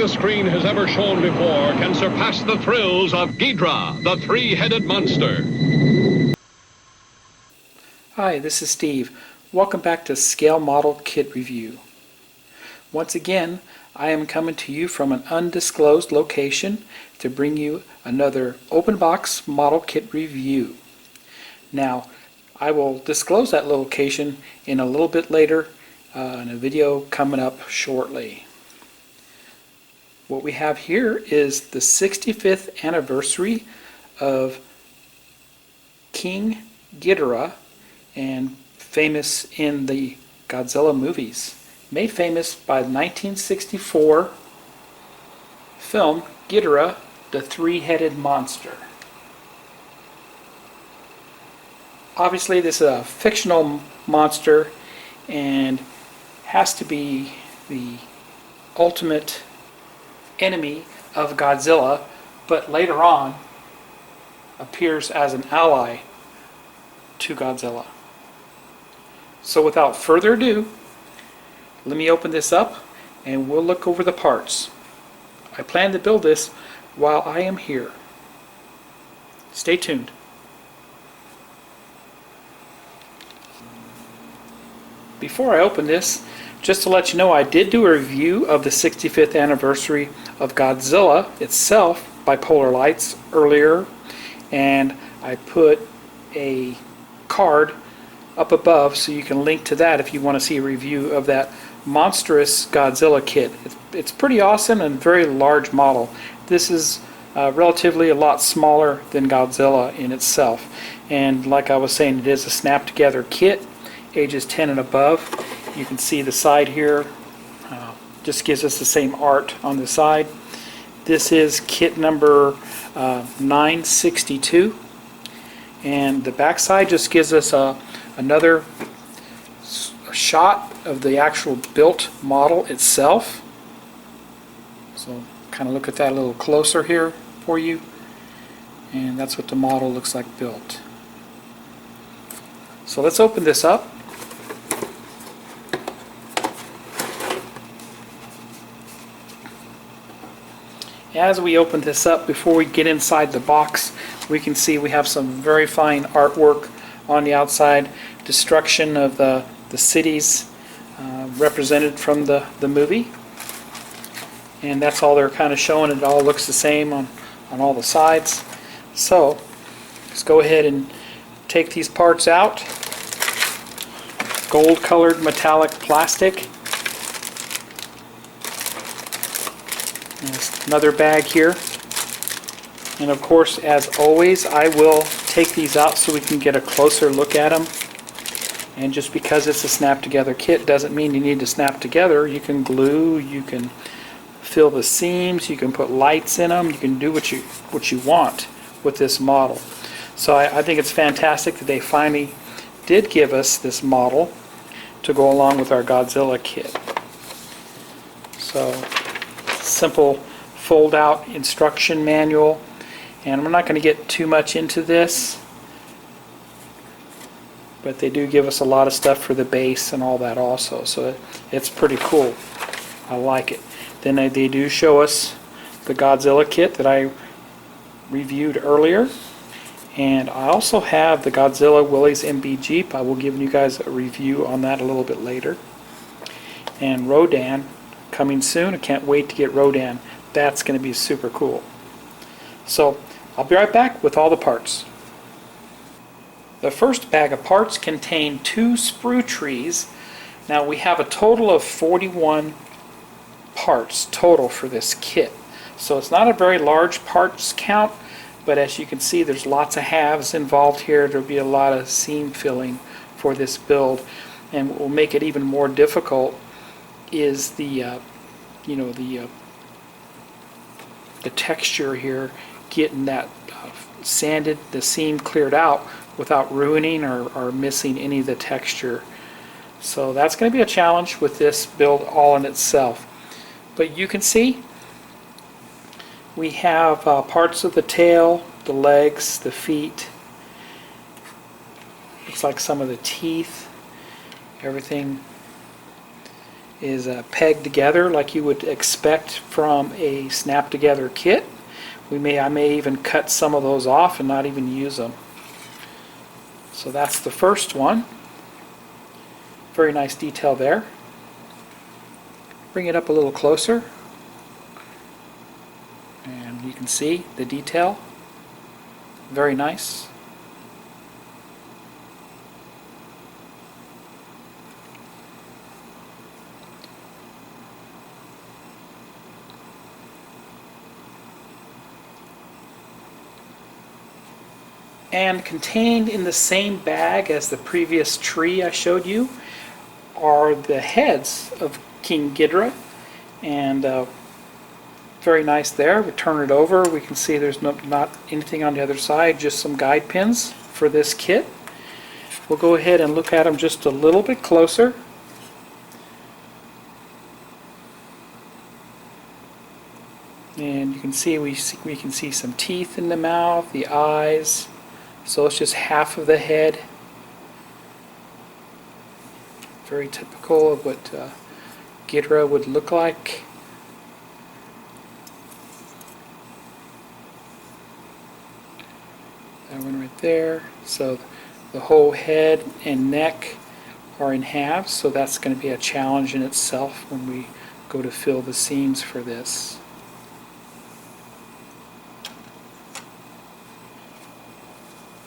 the screen has ever shown before can surpass the thrills of Ghidrah, the three-headed monster. Hi, this is Steve. Welcome back to Scale Model Kit Review. Once again, I am coming to you from an undisclosed location to bring you another open box model kit review. Now, I will disclose that location in a little bit later in a video coming up shortly. What we have here is the 65th anniversary of King Ghidorah, and famous in the Godzilla movies. Made famous by the 1964 film Ghidorah, the three-headed monster. Obviously this is a fictional monster and has to be the ultimate enemy of Godzilla, but later on appears as an ally to Godzilla. So without further ado, let me open this up and we'll look over the parts. I plan to build this while I am here. Stay tuned. Before I open this, just to let you know, I did do a review of the 65th anniversary of Godzilla itself by Polar Lights earlier, and I put a card up above so you can link to that if you want to see a review of that monstrous Godzilla kit. It's pretty awesome and very large model. This is relatively a lot smaller than Godzilla in itself, and like I was saying, it is a snap together kit, ages 10 and above. You can see the side here just gives us the same art on the side. This is kit number 962, and the back side just gives us another shot of the actual built model itself. So kind of look at that a little closer here for you, and that's what the model looks like built. So let's open this up. As we open this up, before we get inside the box, we can see we have some very fine artwork on the outside. Destruction of the cities represented from the movie, and that's all they're kind of showing. It all looks the same on all the sides. So let's go ahead and take these parts out. Gold colored metallic plastic. There's another bag here, and of course, as always, I will take these out so we can get a closer look at them. And just because it's a snap together kit doesn't mean you need to snap together. You can glue, you can fill the seams, you can put lights in them, you can do what you want with this model. So I think it's fantastic that they finally did give us this model to go along with our Godzilla kit. So simple fold out instruction manual, and I'm not going to get too much into this, but they do give us a lot of stuff for the base and all that also, so it's pretty cool. I like it. Then they do show us the Godzilla kit that I reviewed earlier, and I also have the Godzilla Willys MB Jeep. I will give you guys a review on that a little bit later. And Rodan coming soon. I can't wait to get Rodan. That's going to be super cool. So I'll be right back with all the parts. The first bag of parts contained 2 sprue trees. Now we have a total of 41 parts total for this kit. So it's not a very large parts count, but as you can see, there's lots of halves involved here. There'll be a lot of seam filling for this build, and what will make it even more difficult is the texture here, getting that sanded, the seam cleared out without ruining or missing any of the texture. So that's going to be a challenge with this build all in itself. But you can see we have parts of the tail, the legs, the feet. Looks like some of the teeth, everything. is pegged together like you would expect from a snap together kit. I may even cut some of those off and not even use them. So that's the first one. Very nice detail there. Bring it up a little closer and you can see the detail. Very nice. And contained in the same bag as the previous tree I showed you are the heads of King Ghidorah, and very nice there. We turn it over, we can see there's not anything on the other side, just some guide pins for this kit. We'll go ahead and look at them just a little bit closer. And you can see we can see some teeth in the mouth, the eyes. So it's just half of the head. Very typical of what Ghidorah would look like. That one right there. So the whole head and neck are in halves, so that's going to be a challenge in itself when we go to fill the seams for this.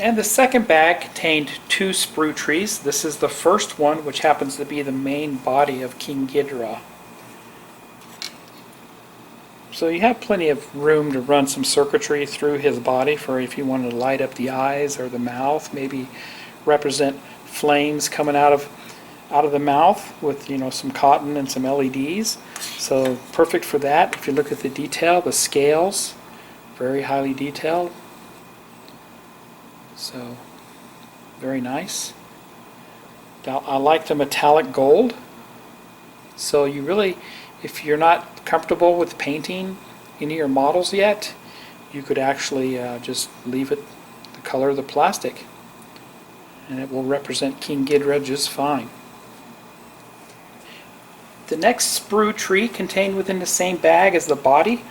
And the second bag contained 2 sprue trees. This is the first one, which happens to be the main body of King Ghidorah. So you have plenty of room to run some circuitry through his body for if you wanted to light up the eyes or the mouth, maybe represent flames coming out of the mouth with, you know, some cotton and some LEDs. So perfect for that. If you look at the detail, the scales, very highly detailed. So, very nice. Now, I like the metallic gold. So you really, if you're not comfortable with painting any of your models yet, you could actually just leave it the color of the plastic. And it will represent King Ghidorah just fine. The next sprue tree contained within the same bag as the body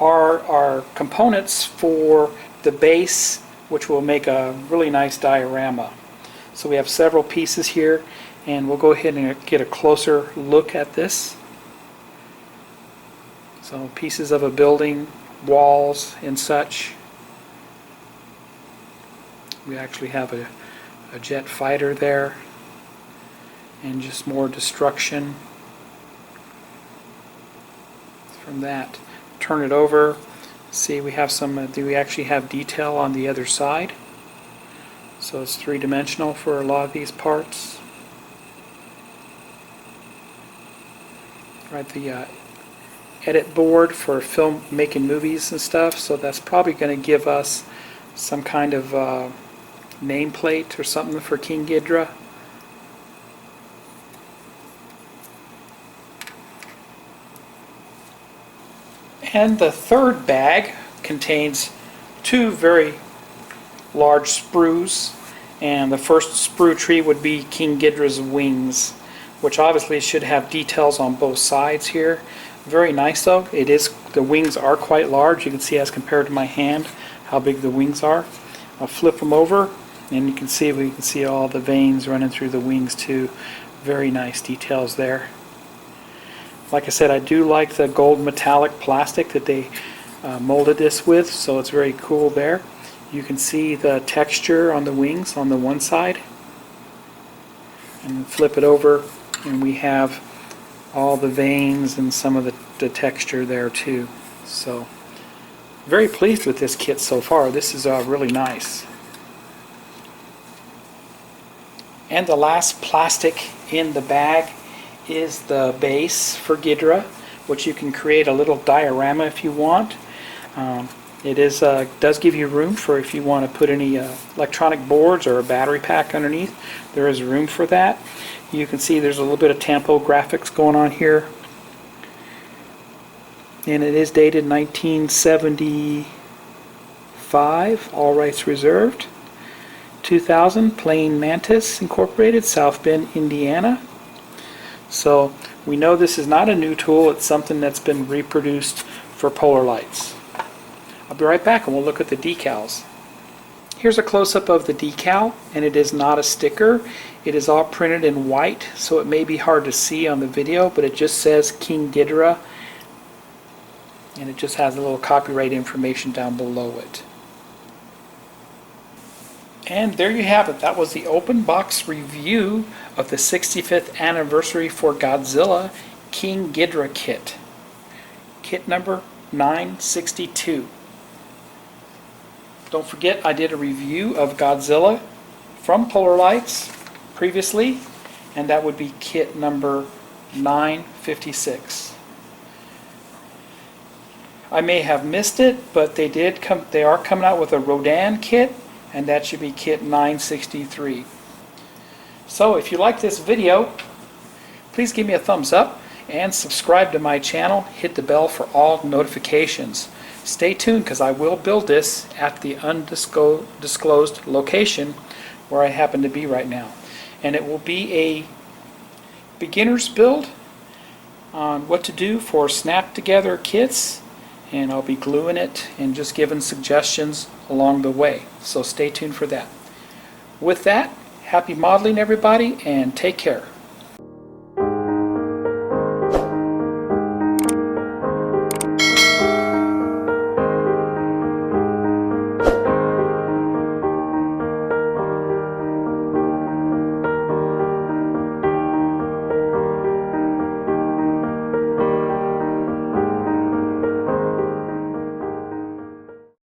are components for the base, which will make a really nice diorama. So we have several pieces here, and we'll go ahead and get a closer look at this. So pieces of a building, walls and such. We actually have a jet fighter there, and just more destruction from that. Turn it over. See, we have some, do we actually have detail on the other side? So it's three-dimensional for a lot of these parts. Right, the edit board for film making movies and stuff, so that's probably going to give us some kind of nameplate or something for King Ghidorah. And the third bag contains 2 very large sprues, and the first sprue tree would be King Ghidorah's wings, which obviously should have details on both sides here. Very nice though. It is, the wings are quite large. You can see as compared to my hand how big the wings are. I'll flip them over and you can see, we can see all the veins running through the wings too. Very nice details there. Like I said, I do like the gold metallic plastic that they molded this with, so it's very cool there. You can see the texture on the wings on the one side. And flip it over and we have all the veins and some of the texture there too. So very pleased with this kit so far. This is really nice. And the last plastic in the bag is the base for Ghidorah, which you can create a little diorama if you want. It is does give you room for if you want to put any electronic boards or a battery pack underneath. There is room for that. You can see there's a little bit of Tampo graphics going on here. And it is dated 1975, all rights reserved. 2000, Plain Mantis Incorporated, South Bend, Indiana. So We know this is not a new tool, it's something that's been reproduced for polar lights. I'll be right back and we'll look at the decals. Here's a close-up of the decal, and it is not a sticker. It is all printed in white, so it may be hard to see on the video, but it just says King Ghidorah, and it just has a little copyright information down below it. And there you have it. That was the open box review of the 65th anniversary for Godzilla King Ghidorah kit. Kit number 962. Don't forget, I did a review of Godzilla from Polar Lights previously, and that would be kit number 956. I may have missed it, but they are coming out with a Rodan kit, and that should be kit 963. So if you like this video, please give me a thumbs up and subscribe to my channel. Hit the bell for all notifications. Stay tuned, because I will build this at the undisclosed location where I happen to be right now. And it will be a beginner's build on what to do for snap together kits, and I'll be gluing it and just giving suggestions along the way. So stay tuned for that. With that, happy modeling everybody, and take care.